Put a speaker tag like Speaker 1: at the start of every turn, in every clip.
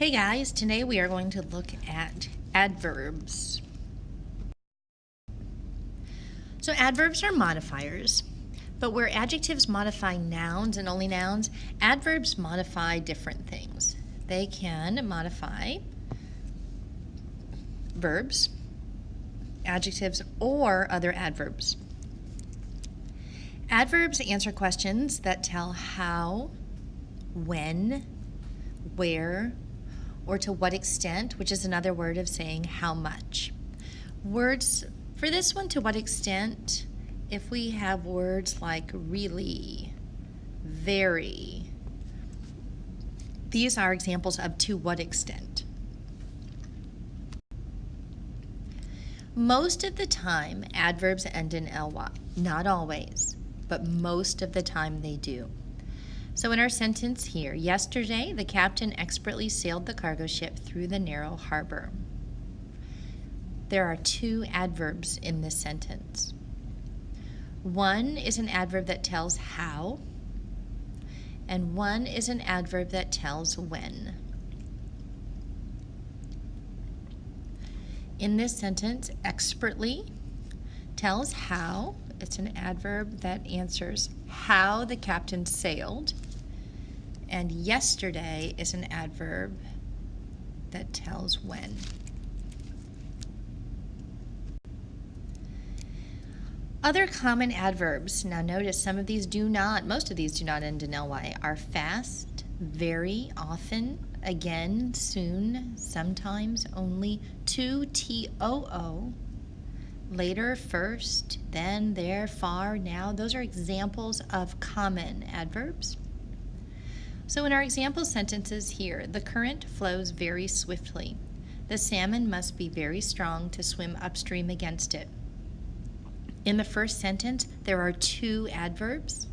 Speaker 1: Hey guys, today we are going to look at adverbs. So adverbs are modifiers, but where adjectives modify nouns and only nouns, adverbs modify different things. They can modify verbs, adjectives, or other adverbs. Adverbs answer questions that tell how, when, where, or to what extent, which is another word of saying how much. Words for this one, to what extent, if we have words like really, very, these are examples of to what extent. Most of the time, adverbs end in ly. Not always, but most of the time they do. So in our sentence here, yesterday the captain expertly sailed the cargo ship through the narrow harbor. There are two adverbs in this sentence. One is an adverb that tells how, and one is an adverb that tells when. In this sentence, expertly tells how. It's an adverb that answers how the captain sailed. And yesterday is an adverb that tells when. Other common adverbs, now notice some of these do not, most of these do not end in ly, are fast, very, often, again, soon, sometimes, only, to, too, later, first, then, there, far, now. Those are examples of common adverbs. So in our example sentences here, the current flows very swiftly. The salmon must be very strong to swim upstream against it. In the first sentence, there are two adverbs.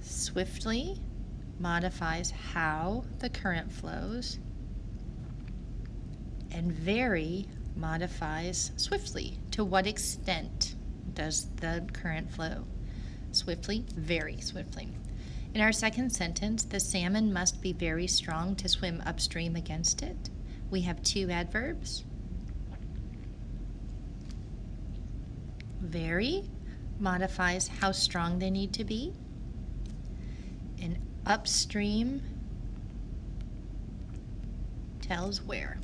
Speaker 1: Swiftly modifies how the current flows, and very modifies swiftly. To what extent does the current flow? Swiftly, very swiftly. In our second sentence, the salmon must be very strong to swim upstream against it. We have two adverbs. Very modifies how strong they need to be, and upstream tells where.